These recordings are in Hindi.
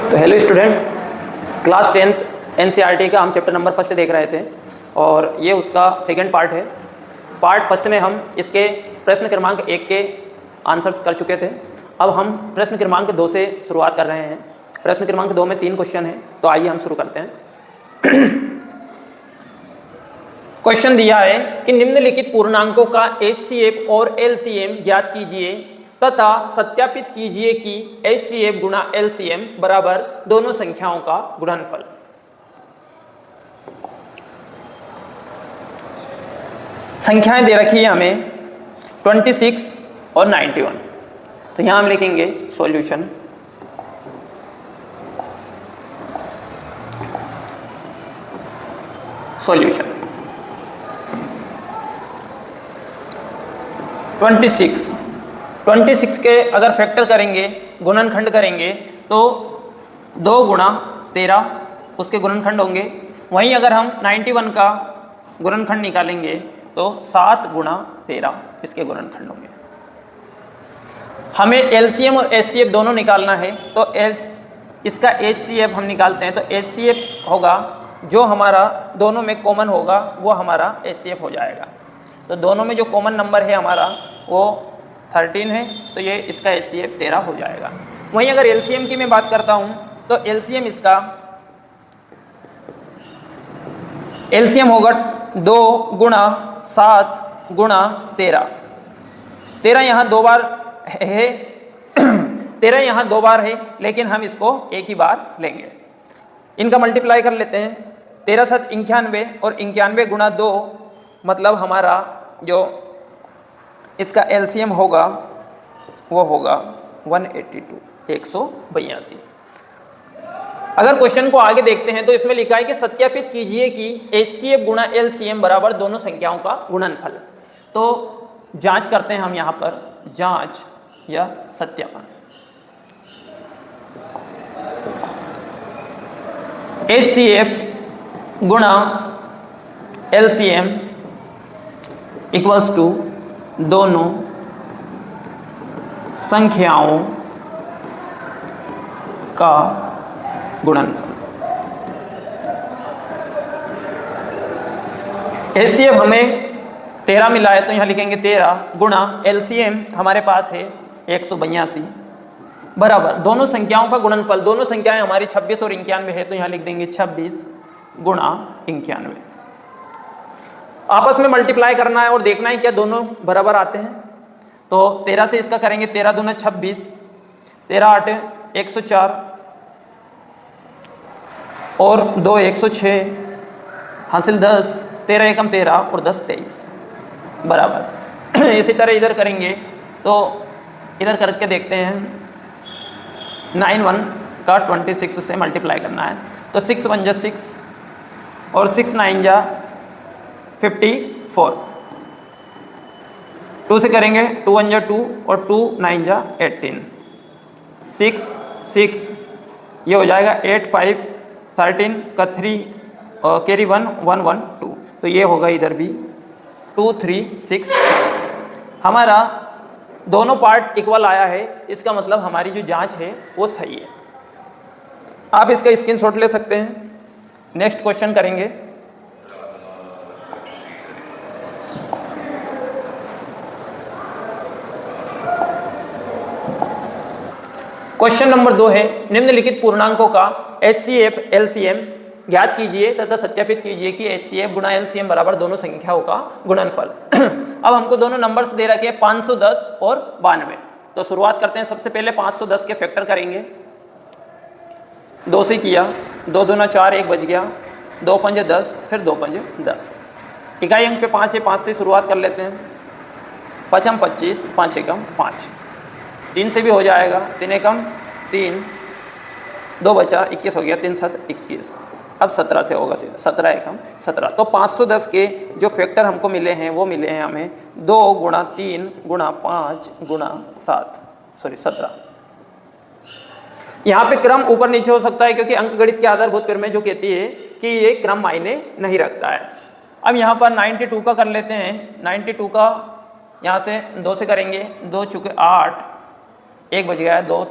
तो hello student, class 10th NCERT का हम चैप्टर नंबर फर्स्ट देख रहे थे और ये उसका सेकंड पार्ट है। पार्ट फर्स्ट में हम इसके प्रश्न क्रमांक 1 के आंसर्स कर चुके थे। अब हम प्रश्न क्रमांक 2 से शुरुआत कर रहे हैं। प्रश्न क्रमांक 2 में 3 क्वेश्चन हैं, तो आइए हम शुरू करते हैं। क्वेश्चन दिया है कि निम्नलिखित पूर्णांकों का एचसीएफ और एलसीएम ज्ञात कीजिए तथा सत्यापित कीजिए कि एचसीएफ गुणा एलसीएम बराबर दोनों संख्याओं का गुणनफल। संख्याएं दे रखी है हमें 26 और 91। तो यहां हम लिखेंगे सॉल्यूशन। सॉल्यूशन 26 के अगर फैक्टर करेंगे, गुणनखंड करेंगे तो 2 गुणा 13 उसके गुणनखंड होंगे। वहीं अगर हम 91 का गुणनखंड निकालेंगे तो 7 गुणा 13 इसके गुणनखंड होंगे। हमें एलसीएम और एचसीएफ दोनों निकालना है, तो इसका एचसीएफ हम निकालते हैं। तो एचसीएफ होगा जो हमारा दोनों में कॉमन होगा वो हमारा एचसीएफ हो जाएगा। तो दोनों में जो कॉमन नंबर है हमारा वो 13 है, तो ये इसका एचसीएफ 13 हो जाएगा। वहीं अगर एलसीएम की मैं बात करता हूँ तो एलसीएम होगा 2 गुणा 7 गुणा 13। 13 यहाँ 2 बार है 13 यहाँ 2 बार है, लेकिन हम इसको एक ही बार लेंगे। इनका मल्टीप्लाई कर लेते हैं। 13 7 91 और 91 गुणा 2 मतलब हमारा जो इसका एलसीएम होगा वो होगा 182 182। अगर क्वेश्चन को आगे देखते हैं तो इसमें लिखा है कि सत्यापित कीजिए कि एचसीएफ गुणा एलसीएम बराबर दोनों संख्याओं का गुणनफल। तो जांच करते हैं हम यहाँ पर, जांच या सत्यापन। एचसीएफ गुणा एलसीएम इक्वल्स टू दोनों संख्याओं का गुणनफल। एचसीएफ हमें 13 मिला है, तो यहाँ लिखेंगे 13 गुणा एलसीएम हमारे पास है 182 बराबर दोनों संख्याओं का गुणनफल। दोनों संख्याएं हमारी 26 और 91 है, तो यहाँ लिख देंगे 26 गुणा 91। आपस में मल्टीप्लाई करना है और देखना है क्या दोनों बराबर आते हैं। तो 13 से इसका करेंगे, 13 दूना 26, 13 8 104 और 2 106 हासिल 10, 13 एकम 13 और 10 23 बराबर। इसी तरह इधर करेंगे तो इधर करके देखते हैं। 91 का 26 से मल्टीप्लाई करना है, तो 6 1 जा 6 और 6 9 जा 54। 2 से करेंगे, 2 1 जा 2 और 2 9 जा 18। 6 6 ये हो जाएगा 8 5 13 का 3 और कैरी 1 1 1 2, तो ये होगा इधर भी 2 3 6 6। हमारा दोनों पार्ट इक्वल आया है, इसका मतलब हमारी जो जांच है वो सही है। आप इसका स्क्रीनशॉट ले सकते हैं। नेक्स्ट क्वेश्चन करेंगे। क्वेश्चन नंबर 2 है, निम्नलिखित पूर्णांकों का एचसीएफ एलसीएम ज्ञात कीजिए तथा सत्यापित कीजिए कि एचसीएफ गुणा एलसीएम बराबर दोनों संख्याओं का गुणनफल। अब हमको दोनों नंबर्स दे रखे हैं 510 और 92। तो शुरुआत करते हैं। सबसे पहले 510 के फैक्टर करेंगे। 2 से किया, 2 दूना 4 1 बच गया, 2 पंजे 10, फिर 2 पंजे 10। इकाई अंक पे 5 है, 5 से शुरुआत कर लेते हैं। 5 25, 5 एकम 5, 3 से भी हो जाएगा, 3 एकम 3, 2 बचा 21 हो गया, 3 7 21। अब 17 से होगा सीधा, 17 एकम 17। तो 510 के जो फैक्टर हमको मिले हैं वो मिले हैं हमें 2 गुणा 3 गुणा 5 गुणा 17। यहाँ पे क्रम ऊपर नीचे हो सकता है, क्योंकि अंकगणित के आधारभूत प्रमेय जो कहती है कि ये क्रम मायने नहीं रखता है। अब यहाँ पर 92 का कर लेते हैं। 92 का यहाँ से 2 से करेंगे, 2 चुके 8, 1 बच गया, 2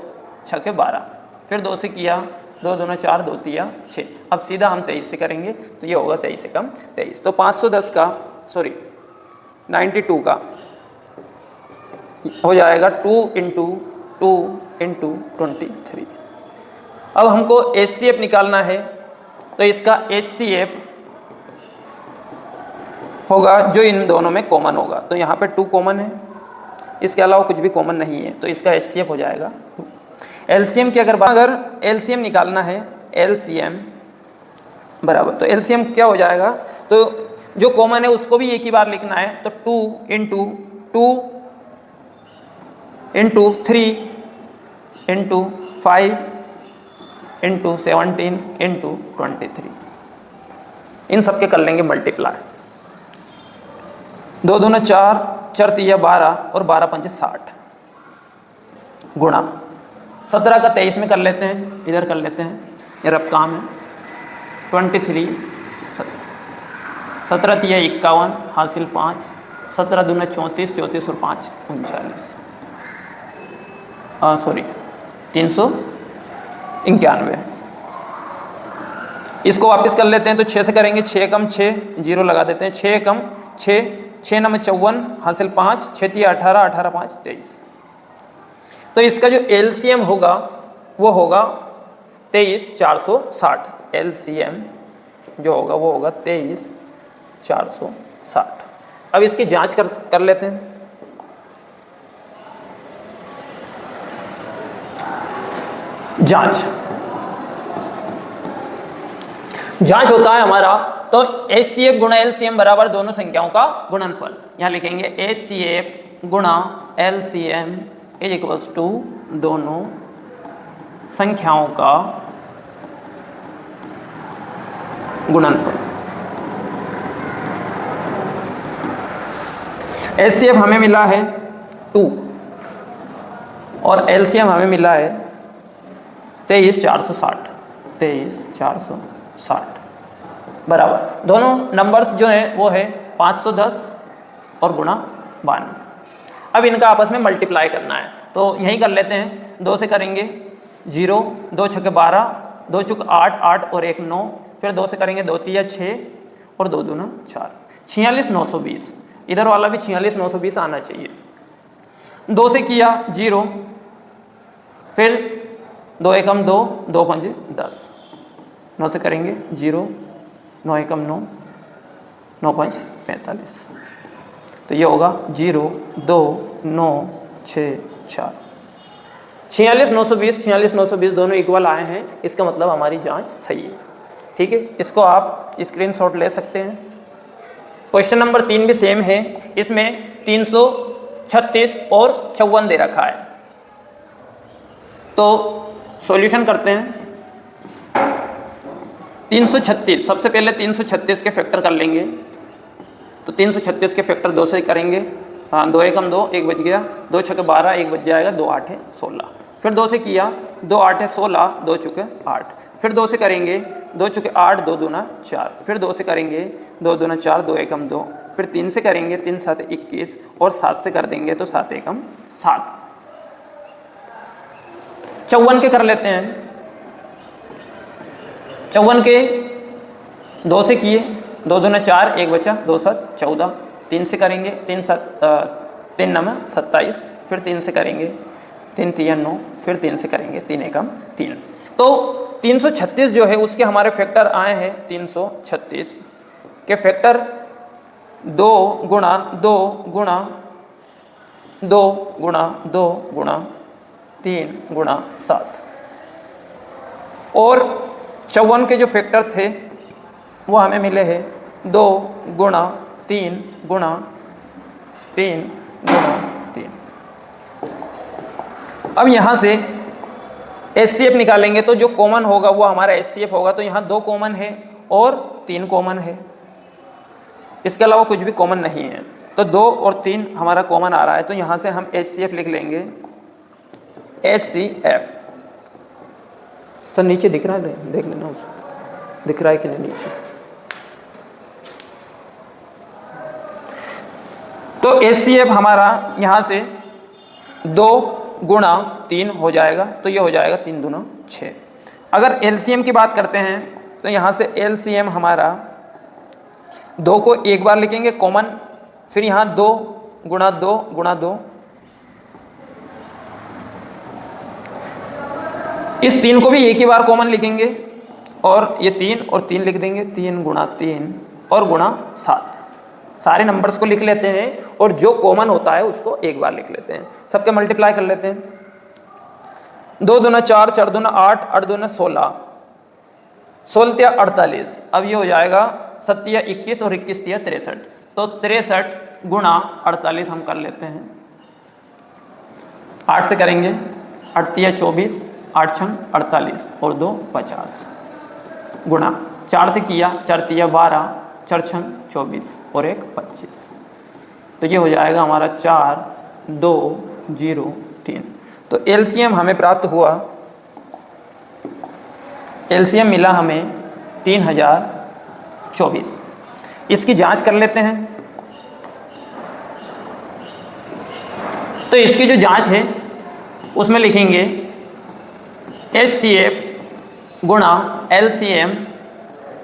छक्के 12, फिर 2 से किया 2 दूना 4, 2 तिया 6। अब सीधा हम 23 से करेंगे तो ये होगा 23 से कम 23। तो 510 का 92 का हो जाएगा 2 इंटू 2 इंटू 23। अब हमको HCF निकालना है तो इसका HCF होगा जो इन दोनों में कॉमन होगा। तो यहाँ पे 2 कॉमन है, इसके अलावा कुछ भी कॉमन नहीं है, तो इसका HCF हो जाएगा 2। LCM की अगर LCM निकालना है, LCM बराबर, तो LCM क्या हो जाएगा, तो जो कॉमन है उसको भी एक ही बार लिखना है, तो 2 into 2 into 3 into 5 into 17 into 23, इन सबके कर लेंगे मल्टीप्लाई। 2 दूना 4, 4 तिया 12 और 12 पंचे 60 गुणा 17 का 23 में कर लेते हैं, इधर कर लेते हैं, ये रफ काम है। 23 17 तिया 51 हासिल 5, 17 दूना 34, 34 और 5 39, 391। इसको वापस कर लेते हैं तो 6 से करेंगे, 6 कम 6 जीरो लगा देते हैं, 6 कम 6, 6 नंबर 54 हासिल 5, 6 तिया 18, 18 5 23। तो इसका जो LCM होगा वो होगा 23,460। LCM जो होगा वो होगा 23,460। अब इसकी जांच कर लेते हैं। जांच होता है हमारा तो HCF गुणा LCM बराबर दोनों संख्याओं का गुणनफल। यहाँ लिखेंगे HCF गुणा LCM इज इक्वल्स टू दोनों संख्याओं का गुणनफल। HCF हमें मिला है 2 और LCM हमें मिला है 23,460। 23,460 बराबर दोनों नंबर्स जो हैं वो है 510 और गुणा 92। अब इनका आपस में मल्टीप्लाई करना है तो यही कर लेते हैं। 2 से करेंगे 0, 2 छक्के 12, 2 चुक 8, 8 और 1 9, फिर 2 से करेंगे 2 तिया 6 और 2 दूना 4, 46,920। इधर वाला भी 46,920 आना चाहिए। 2 से किया 0, फिर 2 एकम 2, 2 पंजे 10, 9 से करेंगे 0, 9 एकम 9, 9 5 45। तो ये होगा 0 2 9 6 4। 46,920 46,920 दोनों इक्वल आए हैं, इसका मतलब हमारी जांच सही है। ठीक है, इसको आप स्क्रीनशॉट ले सकते हैं। क्वेश्चन नंबर 3 भी सेम है, इसमें 336 और 54 दे रखा है। तो सॉल्यूशन करते हैं। 336 सबसे पहले 336 के फैक्टर कर लेंगे, तो 336 के फैक्टर 2 से करेंगे। हाँ, 2 एकम 2, 1 बच गया, 2 छक्के 12, 1 बच जाएगा, 2 8 है 16। फिर 2 से किया, 2 8 है 16, 2 चुके 8। फिर 2 से करेंगे, 2 चुके 8, 2 दूना 4। फिर 2 से करेंगे, 2 दूना 4, 2 एकम 2। फिर 3 से करेंगे, 3 7 21 और 7 से कर देंगे तो 7 एकम 7। 54 के कर लेते हैं। 54 के 2 से किए, 2 दूना 4, 1 बचा, 2 7 14। 3 से करेंगे, 3 9 27। फिर 3 से करेंगे, 3 3 9। फिर 3 से करेंगे, 3 एकम 3। तो 336 जो है उसके हमारे फैक्टर आए हैं। 336 के फैक्टर 2 गुणा 2 गुणा 2 गुणा 2 गुणा 3 गुणा 7। और 54 के जो फैक्टर थे वो हमें मिले हैं 2 गुणा 3 गुणा 3 गुणा 3। अब यहाँ से HCF निकालेंगे तो जो कॉमन होगा वो हमारा HCF होगा। तो यहाँ 2 कॉमन है और 3 कॉमन है, इसके अलावा कुछ भी कॉमन नहीं है। तो 2 और 3 हमारा कॉमन आ रहा है, तो यहाँ से हम HCF लिख लेंगे। HCF सर नीचे दिख रहा है, देख लेना उसको, दिख रहा है कि नहीं नीचे। तो HCF हमारा यहाँ से 2 गुणा 3 हो जाएगा, तो ये हो जाएगा 3 दूना 6। अगर एलसीएम की बात करते हैं तो यहाँ से एलसीएम हमारा 2 को एक बार लिखेंगे कॉमन, फिर यहाँ 2 गुणा 2 गुणा 2, इस 3 को भी एक ही बार कॉमन लिखेंगे और ये 3 और 3 लिख देंगे, 3 गुणा 3 और गुणा 7। सारे नंबर्स को लिख लेते हैं और जो कॉमन होता है उसको एक बार लिख लेते हैं। सबके मल्टीप्लाई कर लेते हैं। 2 दूना 4, 4 दूना 8, 8 दूना 16, 16 तिया 48। अब ये हो जाएगा 7 तिया 21 और 21 तिया 63। तो 63 गुणा 48 हम कर लेते हैं। 8 से करेंगे, 8 तिया 24, 8 छंग 48 और 2 50 गुणा 4 से किया, 4 तिया 12, 4 छंग 24 और 1 25। तो ये हो जाएगा हमारा 4 2 0 3। तो एलसीएम हमें प्राप्त हुआ, एलसीएम मिला हमें 3024। इसकी जांच कर लेते हैं। तो इसकी जो जांच है उसमें लिखेंगे HCF गुणा LCM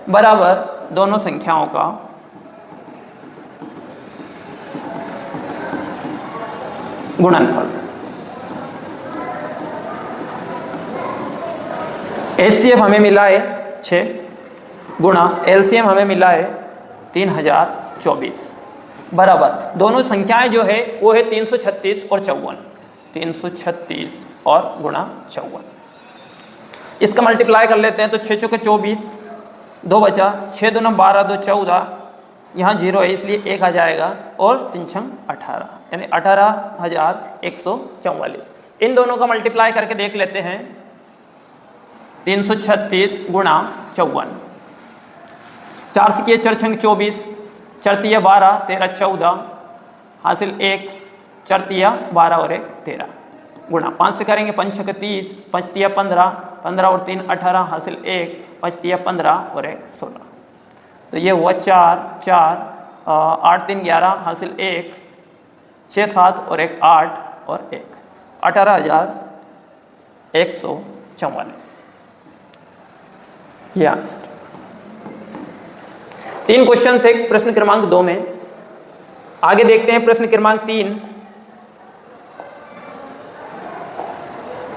बराबर दोनों संख्याओं का गुणनफल। HCF हमें मिला है 6 गुणा LCM हमें मिला है 3024 बराबर दोनों संख्याएं जो है वो है 336 और 54, 336 और गुणा 54। इसका मल्टीप्लाई कर लेते हैं। तो 6 चौके 24, 2 बचा, 6 दूना 12, 2 14, यहाँ 0 है इसलिए 1 आ जाएगा और 3 छंग 18, यानी 18,144। इन दोनों का मल्टीप्लाई करके देख लेते हैं। 336 गुणा 54, 4 से किए 4 छंग 24, 4 तिया 12, 13 14 हासिल 1, 4 तिया 12 और 1 13 गुणा 5 से करेंगे 5 छक 30, 5 तिया 15, 15 और 3 18 हासिल 1, 5 तिया 15 और 1 16। तो ये हुआ 4 4, 8 3 11 हासिल 1, 6 7 और 1 8 और 1 18,144। ये आंसर। 3 क्वेश्चन थे प्रश्न क्रमांक 2 में। आगे देखते हैं प्रश्न क्रमांक 3।